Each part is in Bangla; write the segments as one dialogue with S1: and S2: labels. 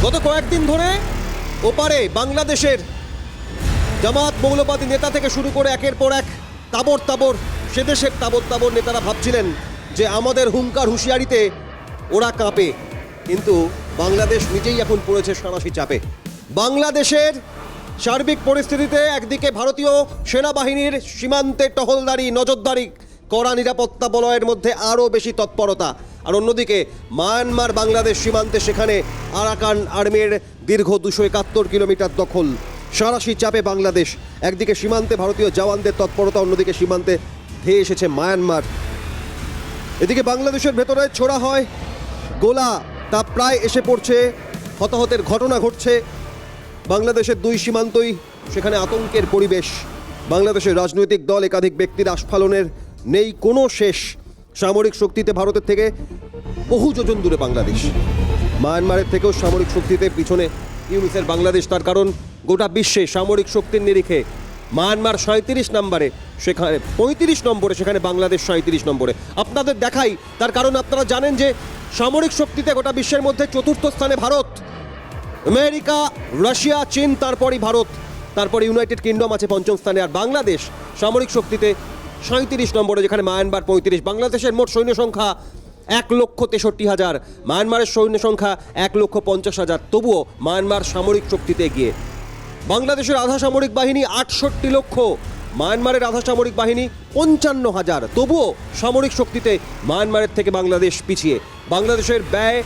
S1: গত কয়েকদিন ধরে ওপারে বাংলাদেশের জামাত মৌলবাদী নেতা থেকে শুরু করে একের পর এক তাবর তাবর সে দেশের তাবর তাবর নেতারা ভাবছিলেন যে আমাদের হুঙ্কার হুঁশিয়ারিতে ওরা কাঁপে, কিন্তু বাংলাদেশ নিজেই এখন পড়েছে সাঁড়াশি চাপে। বাংলাদেশের সার্বিক পরিস্থিতিতে একদিকে ভারতীয় সেনাবাহিনীর সীমান্তে টহলদারি নজরদারি কড়া নিরাপত্তা বলয়ের মধ্যে আরও বেশি তৎপরতা, আর অন্যদিকে মায়ানমার বাংলাদেশ সীমান্তে সেখানে আরাকান আর্মির দীর্ঘ 271 কিলোমিটার দখল। সাঁড়াশি চাপে বাংলাদেশ, একদিকে সীমান্তে ভারতীয় জওয়ানদের তৎপরতা, অন্যদিকে সীমান্তে ধেয়ে এসেছে মায়ানমার। এদিকে বাংলাদেশের ভেতরে ছোড়া হয় গোলা, তা প্রায় এসে পড়ছে, হতাহতের ঘটনা ঘটছে। বাংলাদেশের দুই সীমান্তই সেখানে আতঙ্কের পরিবেশ। বাংলাদেশের রাজনৈতিক দল একাধিক ব্যক্তির আস্ফালনের নেই কোনো শেষ। সামরিক শক্তিতে ভারতের থেকে বহু যোজন দূরে বাংলাদেশ। মায়ানমারের থেকেও সামরিক শক্তিতে পিছনে ইউনিসের বাংলাদেশ, তার কারণ গোটা বিশ্বে সামরিক শক্তির নিরিখে মায়ানমার 37 নম্বরে, সেখানে 35 নম্বরে, সেখানে বাংলাদেশ 37 নম্বরে। আপনাদের দেখাই, তার কারণ আপনারা জানেন যে সামরিক শক্তিতে গোটা বিশ্বের মধ্যে চতুর্থ স্থানে ভারত, আমেরিকা, রাশিয়া, চীন, তারপরই ভারত, তারপরে ইউনাইটেড কিংডম আছে পঞ্চম স্থানে, আর বাংলাদেশ সামরিক শক্তিতে 37 নম্বরে, যেখানে মায়ানমার 35। বাংলাদেশের মোট সৈন্য সংখ্যা 1,63,000, মায়ানমারের সৈন্য সংখ্যা 1,50,000। তবুও মায়ানমার সামরিক শক্তিতে এগিয়ে। বাংলাদেশের আধা সামরিক বাহিনী 68 লক্ষ, মায়ানমারের আধা সামরিক বাহিনী 55,000। তবুও সামরিক শক্তিতে মায়ানমারের থেকে বাংলাদেশ পিছিয়ে। বাংলাদেশের ব্যয়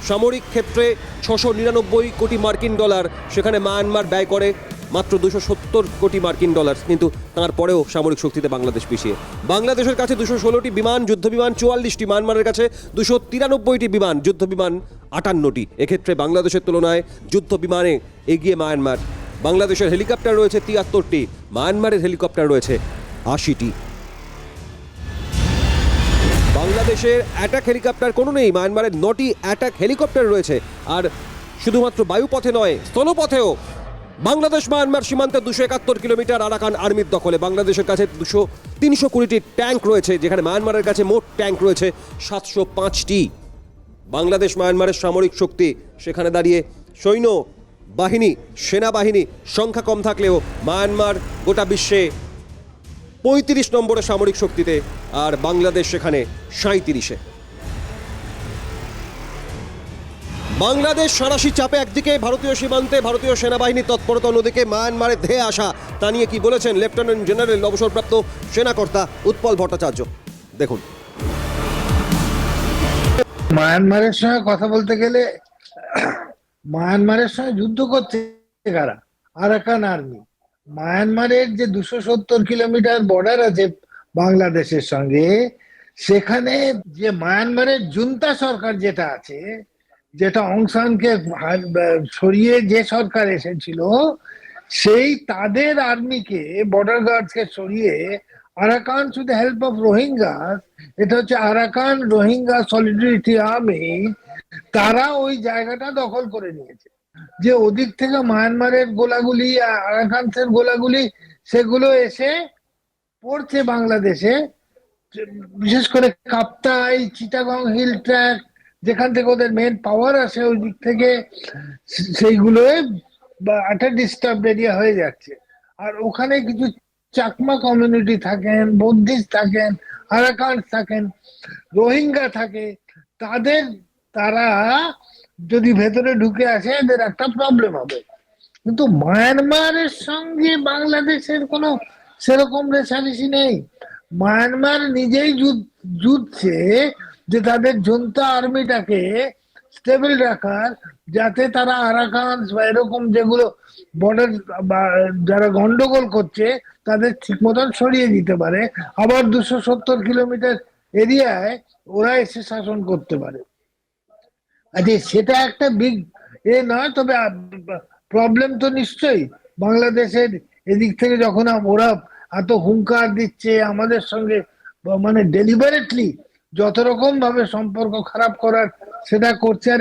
S1: সামরিক ক্ষেত্রে 699 কোটি মার্কিন ডলার, সেখানে মায়ানমার ব্যয় করে মাত্র 270 কোটি মার্কিন ডলার, কিন্তু তারপরেও সামরিক শক্তিতে বাংলাদেশ পিছিয়ে। বাংলাদেশের কাছে 216টি বিমান, যুদ্ধ বিমান 44টি, মায়ানমারের কাছে 293টি বিমান, যুদ্ধ বিমান 58টি। এক্ষেত্রে বাংলাদেশের তুলনায় যুদ্ধ বিমানে এগিয়ে মায়ানমার। বাংলাদেশের হেলিকপ্টার রয়েছে 73টি, মায়ানমারের হেলিকপ্টার রয়েছে 80টি। বাংলাদেশের অ্যাটাক হেলিকপ্টার কোনো নেই, মায়ানমারের 9টি অ্যাটাক হেলিকপ্টার রয়েছে। আর শুধুমাত্র বায়ুপথে নয়, স্থলপথেও বাংলাদেশ মায়ানমার সীমান্তে 271 কিলোমিটার আরাকান আর্মির দখলে। বাংলাদেশের কাছে 320টি ট্যাঙ্ক রয়েছে, যেখানে মায়ানমারের কাছে মোট ট্যাঙ্ক রয়েছে 705টি। বাংলাদেশ মায়ানমারের সামরিক শক্তি, সেখানে দাঁড়িয়ে সৈন্য বাহিনী, সেনাবাহিনী সংখ্যা কম থাকলেও মায়ানমার গোটা বিশ্বে 35 নম্বরে সামরিক শক্তিতে, আর বাংলাদেশ সেখানে 37-এ। বাংলাদেশ সাঁড়াশি চাপে, একদিকে ভারতীয় সীমান্তে ভারতীয় সেনাবাহিনীর তৎপরতা, অন্যদিকে মায়ানমারে ধেয়ে আসা। তা নিয়ে কি বলেছেন লেফটেন্যান্ট জেনারেল অবসরপ্রাপ্ত সেনাকর্তা উৎপল ভট্টাচার্য, দেখুন।
S2: মায়ানমারের সঙ্গে কথা বলতে গেলে, মায়ানমারের সঙ্গে যুদ্ধ করছে কারা? Arakan army. মায়ানমারের যে 270 কিলোমিটার বর্ডার আছে বাংলাদেশের সঙ্গে, সেখানে যে মায়ানমারের জুন্তা সরকার যেটা আছে, যেটা অং সানকে সরিয়ে যে সরকার এসেছিল, সেই তাদের আর্মিকে, বর্ডার গার্ডসকে সরিয়ে Arakan to the help of Rohingya, এটা হচ্ছে আরাকান রোহিঙ্গা সলিডারিটি আর্মি, তারা ওই জায়গাটা দখল করে নিয়েছে। যে ওদিক থেকে মায়ানমারের গোলাগুলি, আরাকানসের গোলাগুলি, সেগুলো এসে পড়ছে বাংলাদেশে, বিশেষ করে কাপ্তাই, চিটাগং হিল ট্র্যাক, যেখান থেকে ওদের মেন পাওয়ার আসে, ওই দিক থেকে সেইগুলো একটা ডিস্টার্ব এরিয়া হয়ে যাচ্ছে। আর ওখানে কিছু চাকমা কমিউনিটি থাকেন, বৌদ্ধিস্ট থাকেন, আরাকান থাকেন, রোহিঙ্গা থাকে, তারা যদি ভেতরে ঢুকে আসে এদের একটা প্রবলেম হবে। কিন্তু মায়ানমারের সঙ্গে বাংলাদেশের কোনো সেরকম রেশারেশি নেই। মায়ানমার নিজেই যুদ্ধছে যে তাদের জুন্তা আর্মিটাকে স্টেবল রাখার, যাতে তারা আরাকান বা এরকম যেগুলো বর্ডার বা যারা গন্ডগোল করছে তাদের ঠিক মতন সরিয়ে দিতে পারে, আবার 270 কিলোমিটার এরিয়ায় ওরা এসে শাসন করতে পারে। আচ্ছা, সেটা একটা বিগ নয়, তবে প্রবলেম তো নিশ্চয়ই বাংলাদেশের এদিক থেকে, যখন ওরা এত হুঙ্কার দিচ্ছে আমাদের সঙ্গে, মানে ডেলিবারেটলি যত রকম ভাবে সম্পর্ক খারাপ করার সেটা করছে। আর